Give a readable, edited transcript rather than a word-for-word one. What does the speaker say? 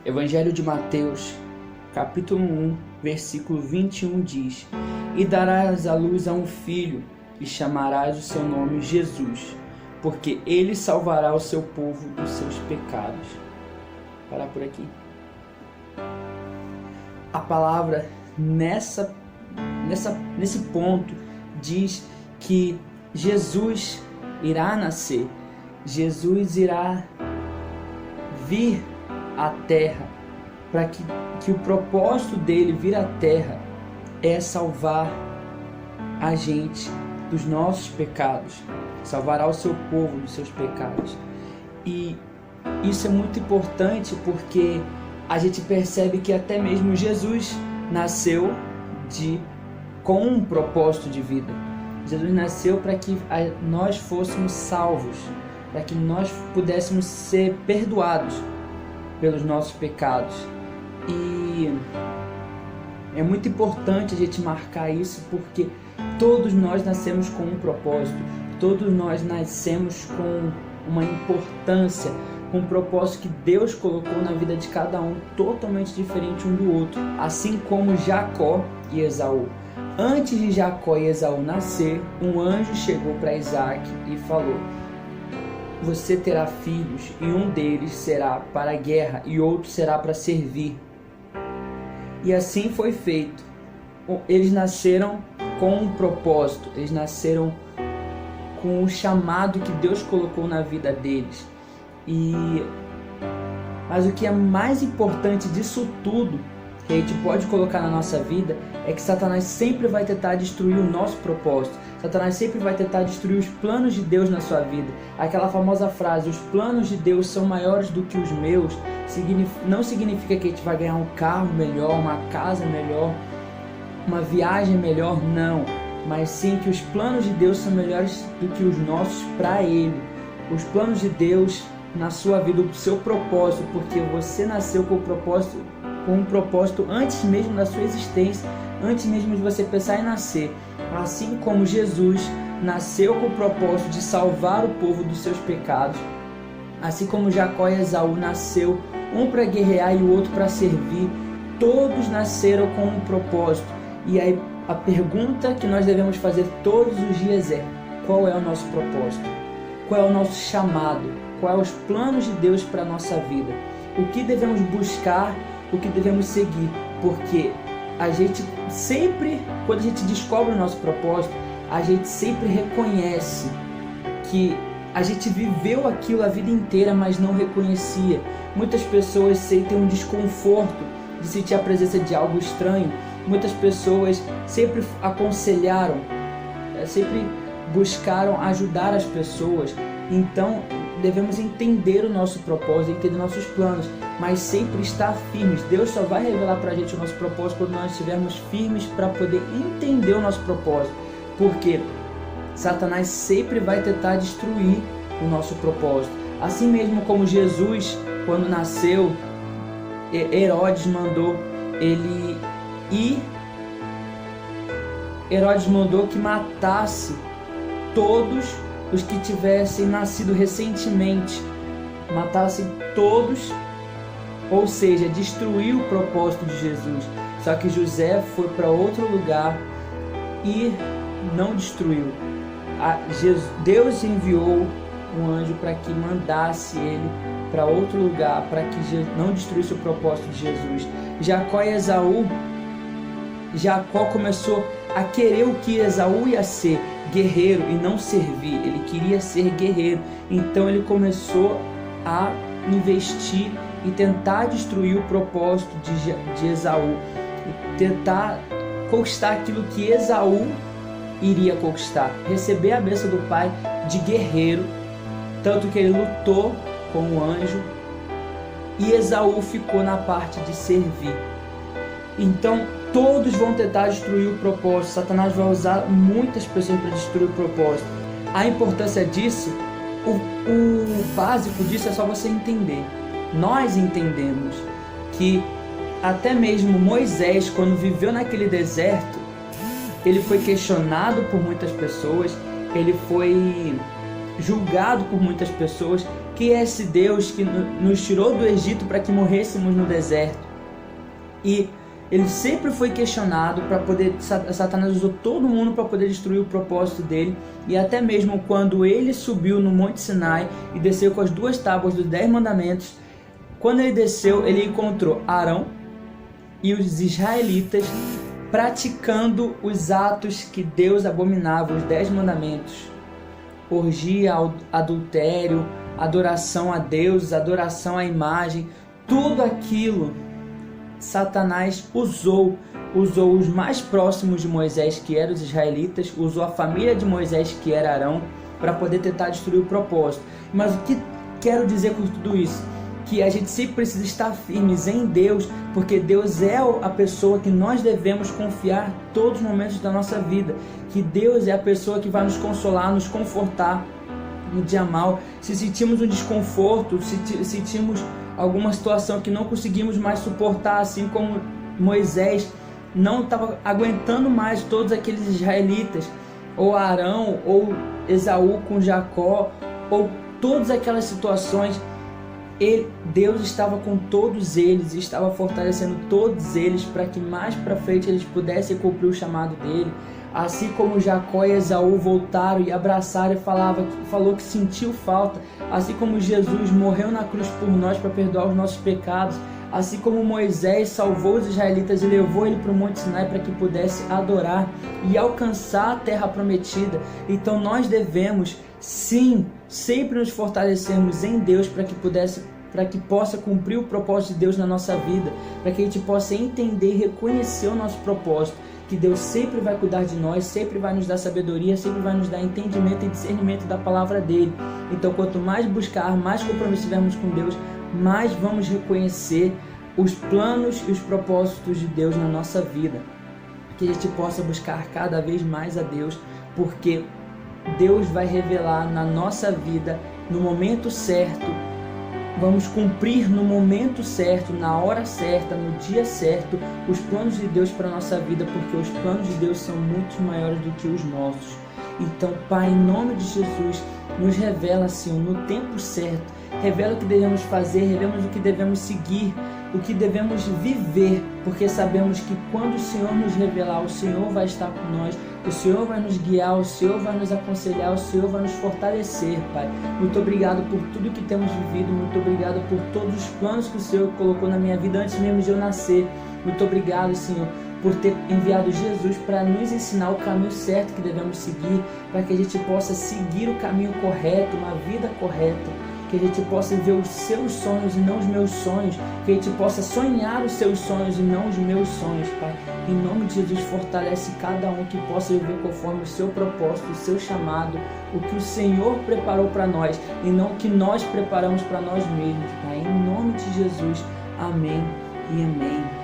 Evangelho de Mateus, capítulo 1, versículo 21 diz: E darás à luz a um filho, e chamarás o seu nome Jesus, porque ele salvará o seu povo dos seus pecados. Vou parar por aqui. A palavra nesse ponto diz que Jesus irá nascer, Jesus irá vir à terra, para que o propósito dele vir à terra é salvar a gente dos nossos pecados, salvará o seu povo dos seus pecados. E isso é muito importante porque a gente percebe que até mesmo Jesus nasceu com um propósito de vida. Jesus nasceu para que nós fôssemos salvos, para que nós pudéssemos ser perdoados pelos nossos pecados. E é muito importante a gente marcar isso, porque todos nós nascemos com um propósito, todos nós nascemos com uma importância, com um propósito que Deus colocou na vida de cada um, totalmente diferente um do outro, assim como Jacó e Esaú. Antes de Jacó e Esaú nascer, um anjo chegou para Isaac e falou: você terá filhos, e um deles será para a guerra e outro será para servir. E assim foi feito. Eles nasceram com um propósito, eles nasceram com o chamado que Deus colocou na vida deles. Mas o que é mais importante disso tudo, que a gente pode colocar na nossa vida, é que Satanás sempre vai tentar destruir o nosso propósito. Satanás sempre vai tentar destruir os planos de Deus na sua vida. Aquela famosa frase: os planos de Deus são maiores do que os meus, não significa que a gente vai ganhar um carro melhor, uma casa melhor, uma viagem melhor, não. Mas sim que os planos de Deus são melhores do que os nossos para Ele. Os planos de Deus na sua vida, o seu propósito, porque você nasceu com um propósito antes mesmo da sua existência, antes mesmo de você pensar em nascer. Assim como Jesus nasceu com o propósito de salvar o povo dos seus pecados, assim como Jacó e Esaú nasceu, um para guerrear e o outro para servir, todos nasceram com um propósito. E aí a pergunta que nós devemos fazer todos os dias é: qual é o nosso propósito? Qual é o nosso chamado? Quais são os planos de Deus para a nossa vida? O que devemos buscar? O que devemos seguir? Porque a gente sempre, quando a gente descobre o nosso propósito, a gente sempre reconhece que a gente viveu aquilo a vida inteira, mas não reconhecia. Muitas pessoas sentem um desconforto de sentir a presença de algo estranho. Muitas pessoas sempre aconselharam, sempre buscaram ajudar as pessoas. Então devemos entender o nosso propósito, entender nossos planos, mas sempre estar firmes. Deus só vai revelar para a gente o nosso propósito quando nós estivermos firmes para poder entender o nosso propósito, porque Satanás sempre vai tentar destruir o nosso propósito. Assim mesmo como Jesus, quando nasceu, Herodes mandou ele ir, Herodes mandou que matasse todos os que tivessem nascido recentemente, matassem todos, ou seja, destruiu o propósito de Jesus. Só que José foi para outro lugar e não destruiu. Deus enviou um anjo para que mandasse ele para outro lugar, para que não destruísse o propósito de Jesus. Jacó e Esaú, Jacó começou a querer o que Esaú ia ser, guerreiro, e não servir. Ele queria ser guerreiro, então ele começou a investir e tentar destruir o propósito de Esaú, e tentar conquistar aquilo que Esaú iria conquistar, receber a bênção do pai de guerreiro, tanto que ele lutou com o anjo, e Esaú ficou na parte de servir. Então todos vão tentar destruir o propósito. Satanás vai usar muitas pessoas para destruir o propósito. A importância disso, o básico disso é só você entender. Nós entendemos que até mesmo Moisés, quando viveu naquele deserto, ele foi questionado por muitas pessoas, ele foi julgado por muitas pessoas, Quem é esse Deus que nos tirou do Egito para que morrêssemos no deserto? E ele sempre foi questionado para poder... Satanás usou todo mundo para poder destruir o propósito dele. E até mesmo quando ele subiu no Monte Sinai e desceu com as 2 tábuas dos 10 mandamentos, quando ele desceu, ele encontrou Arão e os israelitas praticando os atos que Deus abominava, os 10 mandamentos. Orgia, adultério, adoração a Deus, adoração à imagem, tudo aquilo Satanás usou os mais próximos de Moisés, que eram os israelitas, usou a família de Moisés, que era Arão, para poder tentar destruir o propósito. Mas o que quero dizer com tudo isso? Que a gente sempre precisa estar firmes em Deus, porque Deus é a pessoa que nós devemos confiar todos os momentos da nossa vida, que Deus é a pessoa que vai nos consolar, nos confortar no dia mal. Se sentimos um desconforto, se sentimos alguma situação que não conseguimos mais suportar, assim como Moisés não estava aguentando mais todos aqueles israelitas, ou Arão, ou Esaú com Jacó, ou todas aquelas situações, Deus estava com todos eles, estava fortalecendo todos eles para que mais para frente eles pudessem cumprir o chamado dele. Assim como Jacó e Esaú voltaram e abraçaram e falou que sentiu falta, assim como Jesus morreu na cruz por nós para perdoar os nossos pecados, assim como Moisés salvou os israelitas e levou ele para o Monte Sinai para que pudesse adorar e alcançar a terra prometida. Então nós devemos sim sempre nos fortalecermos em Deus para que possa cumprir o propósito de Deus na nossa vida, para que a gente possa entender e reconhecer o nosso propósito, que Deus sempre vai cuidar de nós, sempre vai nos dar sabedoria, sempre vai nos dar entendimento e discernimento da palavra dele. Então quanto mais buscar, mais compromisso tivermos com Deus, mais vamos reconhecer os planos e os propósitos de Deus na nossa vida, que a gente possa buscar cada vez mais a Deus, porque Deus vai revelar na nossa vida no momento certo. Vamos cumprir no momento certo, na hora certa, no dia certo, os planos de Deus para a nossa vida, porque os planos de Deus são muito maiores do que os nossos. Então, Pai, em nome de Jesus, nos revela, Senhor, no tempo certo, revela o que devemos fazer, revela o que devemos seguir, o que devemos viver, porque sabemos que quando o Senhor nos revelar, o Senhor vai estar com nós, o Senhor vai nos guiar, o Senhor vai nos aconselhar, o Senhor vai nos fortalecer, Pai. Muito obrigado por tudo que temos vivido, muito obrigado por todos os planos que o Senhor colocou na minha vida antes mesmo de eu nascer. Muito obrigado, Senhor, por ter enviado Jesus para nos ensinar o caminho certo que devemos seguir, para que a gente possa seguir o caminho correto, uma vida correta, que a gente possa ver os seus sonhos e não os meus sonhos, que a gente possa sonhar os seus sonhos e não os meus sonhos, Pai. Em nome de Jesus, fortalece cada um que possa viver conforme o seu propósito, o seu chamado, o que o Senhor preparou para nós e não o que nós preparamos para nós mesmos, Pai. Em nome de Jesus, amém e amém.